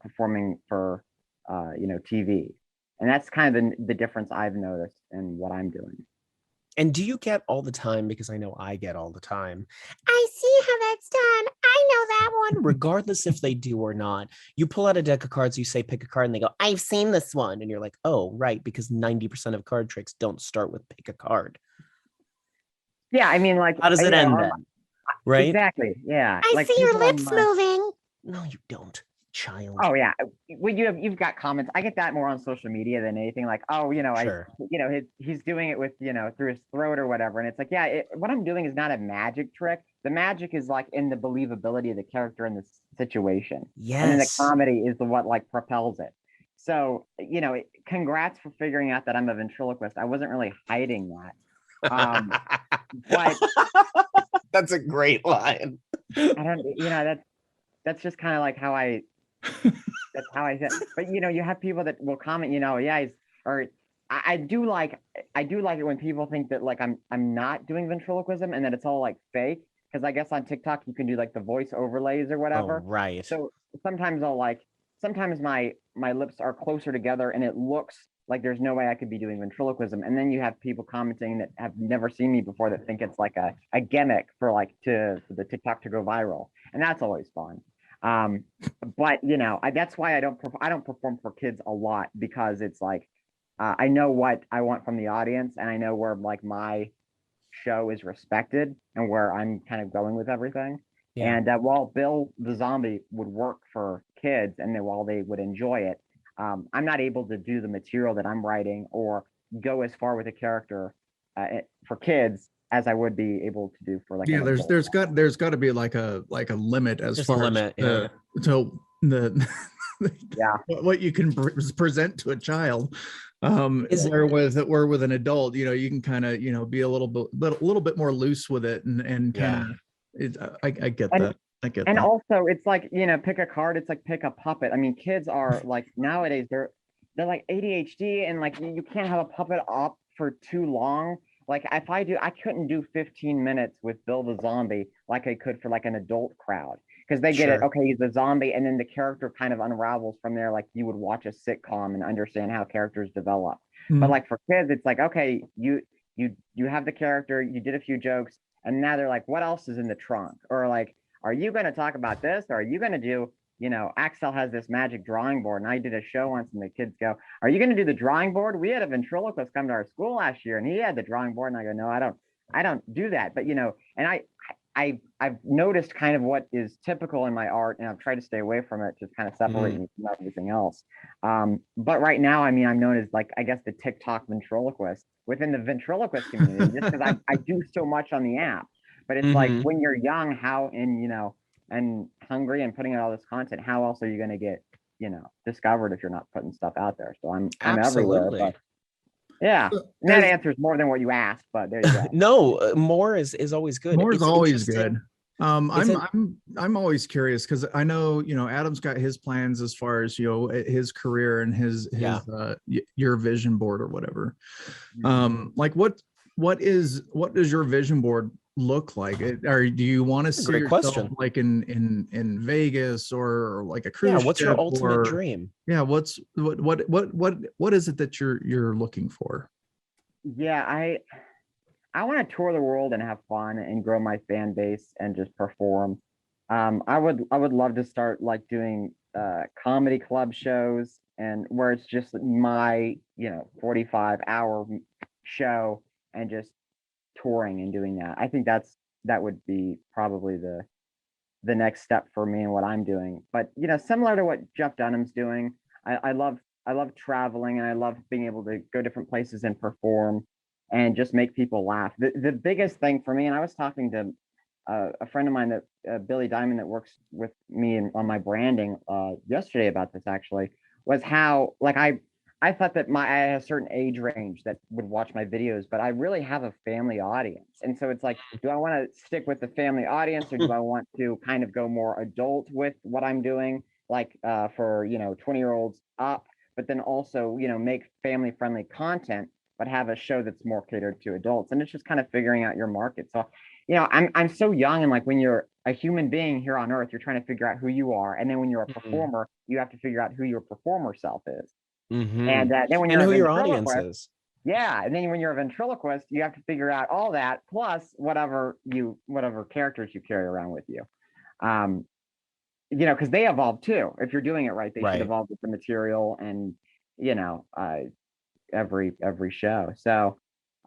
performing for, TV. And that's kind of the difference I've noticed in what I'm doing. And do you get all the time, because I know I get all the time, I see how that's done, I know that one, regardless if they do or not. You pull out a deck of cards, you say pick a card, and they go, I've seen this one. And you're like, oh, right, because 90% of card tricks don't start with pick a card. Yeah, I mean, like, how does it end then? Right? Exactly. Yeah. I like see your lips moving. No, you don't, child. Oh yeah. Well, you've got comments. I get that more on social media than anything. Like, oh, Sure. he's doing it with, through his throat or whatever. And it's like, yeah, what I'm doing is not a magic trick. The magic is like in the believability of the character in the situation. Yes. And then the comedy is what like propels it. So, congrats for figuring out that I'm a ventriloquist. I wasn't really hiding that. But that's a great line. I don't, that's just kind of like how that's how I said. But you have people that will comment, yeah, I do like it when people think that like I'm not doing ventriloquism and that it's all like fake. Because I guess on TikTok you can do like the voice overlays or whatever. Oh, right. So sometimes sometimes my lips are closer together and it looks like there's no way I could be doing ventriloquism. And then you have people commenting that have never seen me before that think it's like a gimmick for like for the TikTok to go viral. And that's always fun. But that's why I don't perform for kids a lot, because it's like I know what I want from the audience, and I know where like my show is respected and where I'm kind of going with everything. Yeah. And while Bill the Zombie would work for kids, and while they would enjoy it, I'm not able to do the material that I'm writing or go as far with a character for kids as I would be able to do for like. Yeah, there's got to be like a limit as Just far a limit, as to the yeah, what you can present to a child. Where with an adult, you can kind of be a little bit more loose with it and kind of. I get that. I get and that. Also it's like, pick a card, it's like pick a puppet. I mean, kids are like nowadays they're like ADHD, and like you can't have a puppet up for too long. Like if I couldn't do 15 minutes with Bill the Zombie like I could for like an adult crowd, because they get it. Okay, he's a zombie, and then the character kind of unravels from there. Like you would watch a sitcom and understand how characters develop. Mm-hmm. But like for kids, it's like, okay, you have the character, you did a few jokes, and now they're like, what else is in the trunk? Or like, are you going to talk about this? Or are you going to do, Axel has this magic drawing board, and I did a show once, and the kids go, are you going to do the drawing board? We had a ventriloquist come to our school last year, and he had the drawing board. And I go, no, I don't do that. But, and I've noticed kind of what is typical in my art, and I've tried to stay away from it, just kind of separate me from everything else. But right now, I mean, I'm known as like, I guess, the TikTok ventriloquist within the ventriloquist community, just because I do so much on the app. But it's like when you're young, and hungry and putting out all this content, how else are you going to get, discovered if you're not putting stuff out there? So I'm everywhere. But yeah, that answers more than what you asked, but there you go. No, more is always good. More is always good. I'm always curious, because I know, Adam's got his plans as far as, his career and his your vision board or whatever. Like what does your vision board look like? Or do you want to see yourself like in Vegas or like a cruise ship? What's your ultimate dream? Yeah, what is it that you're looking for? Yeah, I want to tour the world and have fun and grow my fan base and just perform. I would love to start like doing comedy club shows, and where it's just my 45-hour show and just touring and doing that. I think that would be probably the next step for me and what I'm doing. But similar to what Jeff Dunham's doing, I love love traveling, and I love being able to go different places and perform and just make people laugh. The biggest thing for me, and I was talking to a friend of mine, that Billy Diamond, that works with me on my branding yesterday about this, actually, was how, like, I thought that I had a certain age range that would watch my videos, but I really have a family audience. And so it's like, do I want to stick with the family audience, or do I want to kind of go more adult with what I'm doing, like for, 20-year-olds up, but then also, make family friendly content, but have a show that's more catered to adults. And it's just kind of figuring out your market. So, I'm so young, and like, when you're a human being here on earth, you're trying to figure out who you are. And then when you're a performer, you have to figure out who your performer self is. And then when And you're a who your audience ventriloquist, is. yeah, and then when you're a ventriloquist, you have to figure out all that, plus whatever characters you carry around with you. Because they evolve too. If you're doing it right, they should evolve with the material and every show. So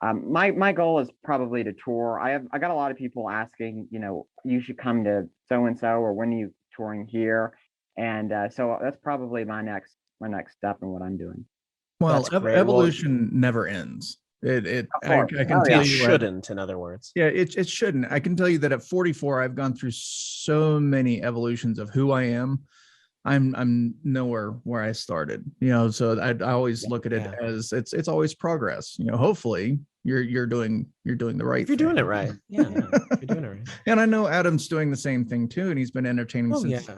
my goal is probably to tour. I got a lot of people asking, you should come to so and so, or when are you touring here? And so that's probably my next step in what I'm doing. Well, That's great. evolution never ends. I can tell It you shouldn't, in other words. Yeah, it shouldn't. I can tell you that at 44, I've gone through so many evolutions of who I am. I'm nowhere where I started, so I always look at it as it's always progress. Hopefully you're doing the right If you're thing. doing it right. Yeah, you're doing it right. And I know Adam's doing the same thing too, and he's been entertaining since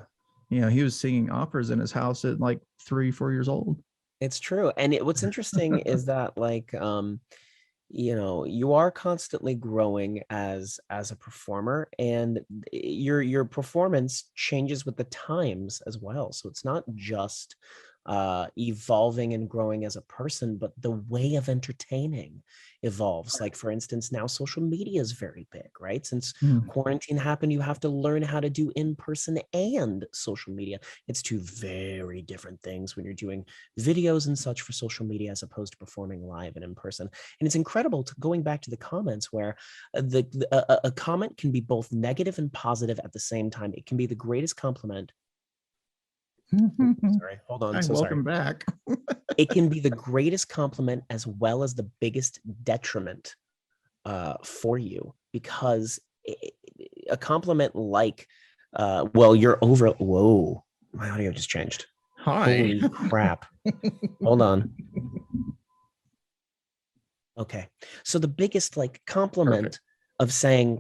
he was singing operas in his house at like 3-4 years old. It's true. And what's interesting is that, like, you are constantly growing as a performer, and your performance changes with the times as well. So it's not just evolving and growing as a person, but the way of entertaining evolves. Like, for instance, now social media is very big, right? Since quarantine happened, you have to learn how to do in-person and social media. It's two very different things when you're doing videos and such for social media as opposed to performing live and in person. And it's incredible going back to the comments, where a comment can be both negative and positive at the same time. It can be the greatest compliment. Sorry, hold on. Welcome back. It can be the greatest compliment as well as the biggest detriment for you, because a compliment like, well, you're over. Whoa, my audio just changed. Hi. Holy crap. Hold on. Okay. So the biggest compliment of saying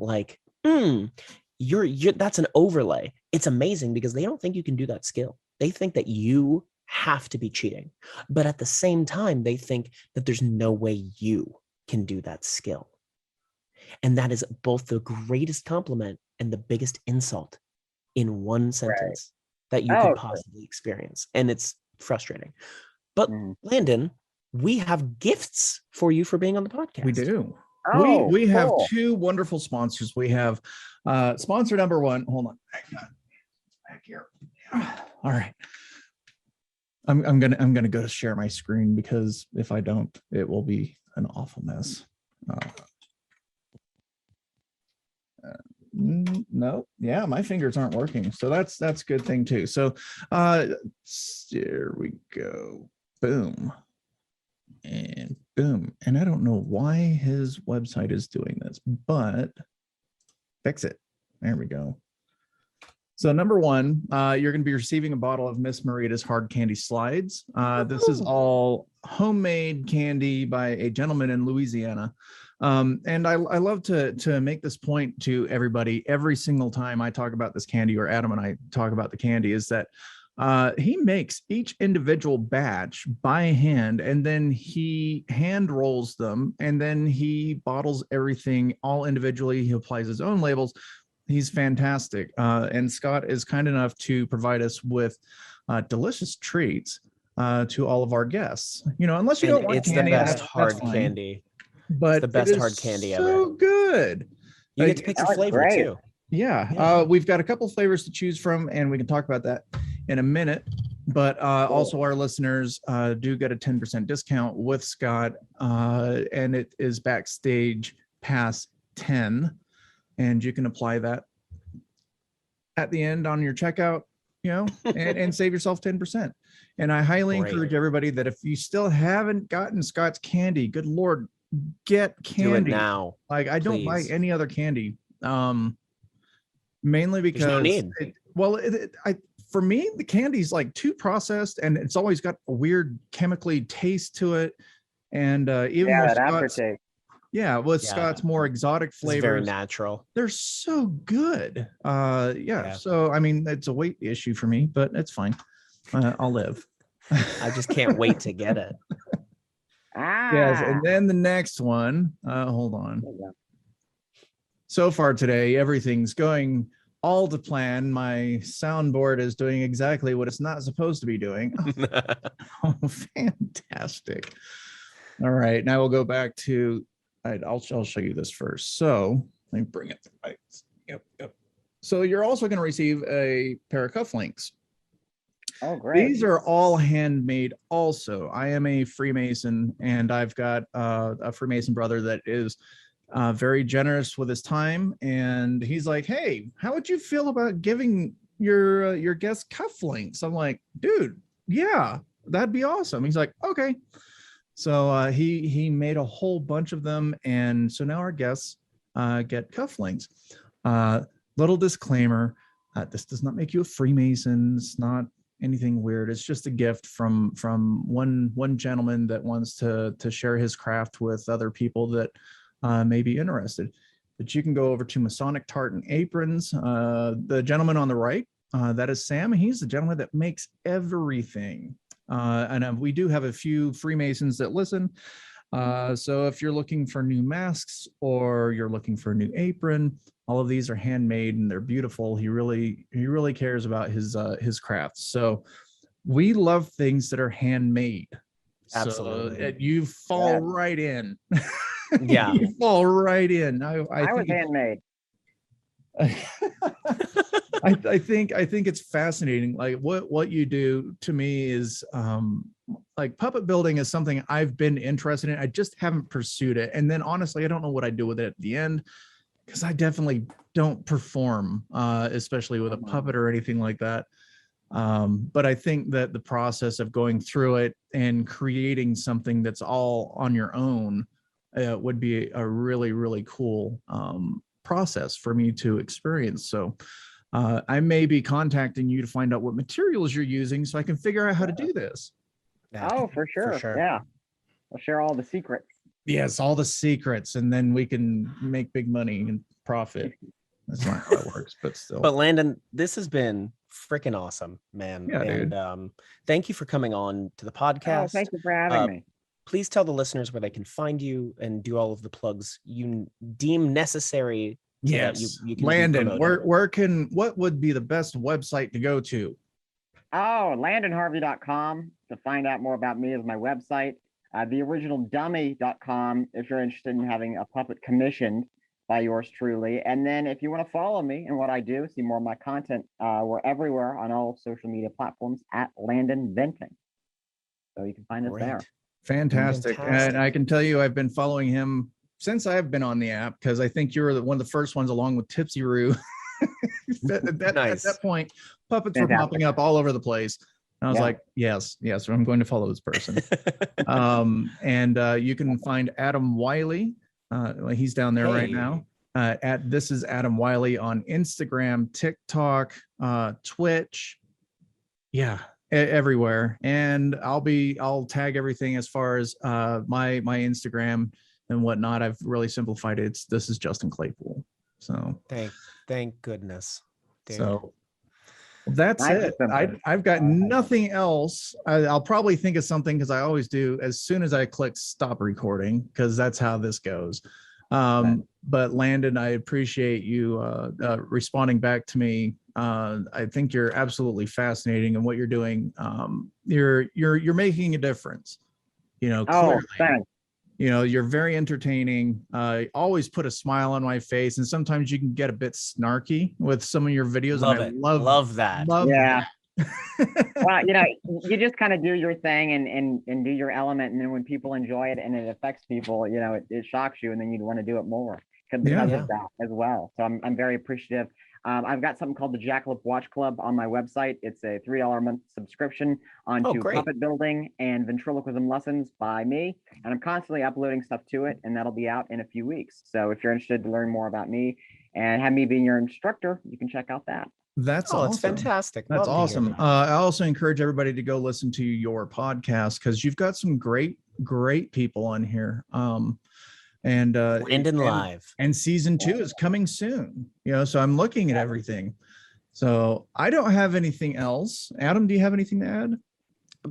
you're that's an overlay. It's amazing because they don't think you can do that skill. They think that you have to be cheating. But at the same time, they think that there's no way you can do that skill. And that is both the greatest compliment and the biggest insult in one sentence that you could possibly experience. And it's frustrating. But Landon, we have gifts for you for being on the podcast. We do. Oh, we have two wonderful sponsors. We have sponsor number one. Hold on. Back here. All right. I'm gonna go to share my screen, because if I don't, it will be an awful mess. No, yeah, my fingers aren't working, so that's a good thing too. So here we go. Boom and boom. And I don't know why his website is doing this, but fix it. There we go. So number one, you're going to be receiving a bottle of Miss Marita's hard candy slides. This is all homemade candy by a gentleman in Louisiana. And I love to make this point to everybody every single time I talk about this candy, or Adam and I talk about the candy, is that he makes each individual batch by hand, and then he hand rolls them, and then he bottles everything all individually. He applies his own labels. He's fantastic. And Scott is kind enough to provide us with delicious treats to all of our guests. Unless you don't want candy, the best hard candy. But it's the best hard candy ever. So good. You get to pick your flavor too. Yeah. We've got a couple flavors to choose from, and we can talk about that in a minute. But also our listeners do get a 10% discount with Scott, and it is Backstage Pass 10. And you can apply that at the end on your checkout. and save yourself 10%. And I highly Great. encourage everybody that if you still haven't gotten Scott's candy, good Lord, get candy. Do it now. Like I don't buy please. any other candy. Mainly There's no because need. for me, the candy's like too processed and it's always got a weird chemically taste to it. And even Yeah, with that Scott's, aftertaste. with Yeah. Scott's more exotic It's very flavors, natural. they're so good. Yeah. So I mean, it's a weight issue for me, but it's fine. I'll live. I just can't wait to get it. Yes, and then the next one. Hold on. So far today, everything's going all to plan. My soundboard is doing exactly what it's not supposed to be doing. Oh, fantastic. All right, now we'll go back to, I'll show you this first. So let me bring it right. Yep. So you're also going to receive a pair of cufflinks. Oh, great. These are all handmade also. I am a Freemason, and I've got a Freemason brother that is very generous with his time. And he's like, hey, how would you feel about giving your guests cufflinks? I'm like, dude, yeah, that'd be awesome. He's like, okay. So he made a whole bunch of them. And so now our guests get cufflinks. Little disclaimer, this does not make you a Freemason. It's not anything weird. It's just a gift from one gentleman that wants to share his craft with other people that may be interested. But you can go over to Masonic Tartan Aprons. The gentleman on the right, that is Sam. He's the gentleman that makes everything. And we do have a few Freemasons that listen. So if you're looking for new masks or you're looking for a new apron, all of these are handmade and they're beautiful. He really cares about his crafts. So we love things that are handmade. Absolutely. So you fall right in. Yeah. You fall right in. I was think handmade. I think it's fascinating. Like what you do to me is like puppet building is something I've been interested in. I just haven't pursued it. And then honestly, I don't know what I do with it at the end, because I definitely don't perform, especially with a puppet or anything like that. But I think that the process of going through it and creating something that's all on your own would be a really, really cool process for me to experience. So I may be contacting you to find out what materials you're using so I can figure out how to do this. Oh, for sure. Yeah. I'll share all the secrets. Yes, all the secrets, and then we can make big money and profit. That's not how it works, but still. But Landon, this has been freaking awesome, man. Yeah, and dude. Thank you for coming on to the podcast. Oh, thank you for having me. Please tell the listeners where they can find you and do all of the plugs you deem necessary. Yes, you can Landon, what would be the best website to go to? Oh, landonharvey.com to find out more about me is my website. TheOriginalDummy.com if you're interested in having a puppet commissioned by yours truly. And then if you want to follow me and what I do, see more of my content, we're everywhere on all social media platforms at Landon Venting. So you can find us there. Fantastic. And I can tell you, I've been following him since I've been on the app, because I think you were one of the first ones, along with Tipsy Roo. At that point, puppets were popping up all over the place. And I was like, yes, I'm going to follow this person. And you can find Adam Wiley. He's down there right now. At This Is Adam Wiley on Instagram, TikTok, Twitch. Yeah, everywhere. And I'll tag everything as far as my Instagram and whatnot. I've really simplified it. This is Justin Claypool. So thank goodness. Dude. So that's it. I've got nothing else. I'll probably think of something, because I always do as soon as I click stop recording, because that's how this goes. But Landon, I appreciate you responding back to me. I think you're absolutely fascinating in what you're doing. You're making a difference. Clearly. Oh, thanks. You're very entertaining. Always put a smile on my face, and sometimes you can get a bit snarky with some of your videos. Love that. Yeah. Well, you just kind of do your thing and do your element, and then when people enjoy it and it affects people, it shocks you, and then you'd want to do it more because of that as well. So I'm very appreciative. I've got something called the Jackalope Watch Club on my website. It's a $3 a month subscription onto great. puppet building and ventriloquism lessons by me. And I'm constantly uploading stuff to it, and that'll be out in a few weeks. So if you're interested to learn more about me and have me being your instructor, you can check out that. That's Oh, awesome. it's fantastic. That's Love to hear awesome. that. I also encourage everybody to go listen to your podcast because you've got some great people on here. Landon Live. And season 2 is coming soon. So I'm looking at everything. So I don't have anything else. Adam, do you have anything to add?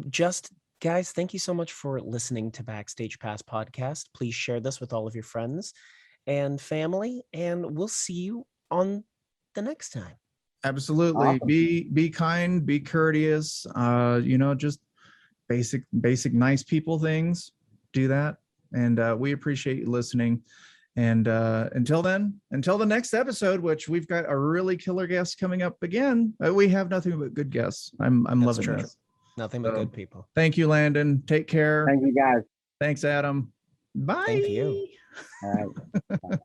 Just guys, thank you so much for listening to Backstage Pass podcast. Please share this with all of your friends and family, and we'll see you on the next time. Absolutely. Awesome. Be kind, be courteous, just basic nice people things. Do that. And we appreciate you listening. And until the next episode, which we've got a really killer guest coming up again. We have nothing but good guests. I'm loving true. this. Nothing but good people. Thank you, Landon. Take care. Thank you, guys. Thanks, Adam. Bye. Thank you. All right.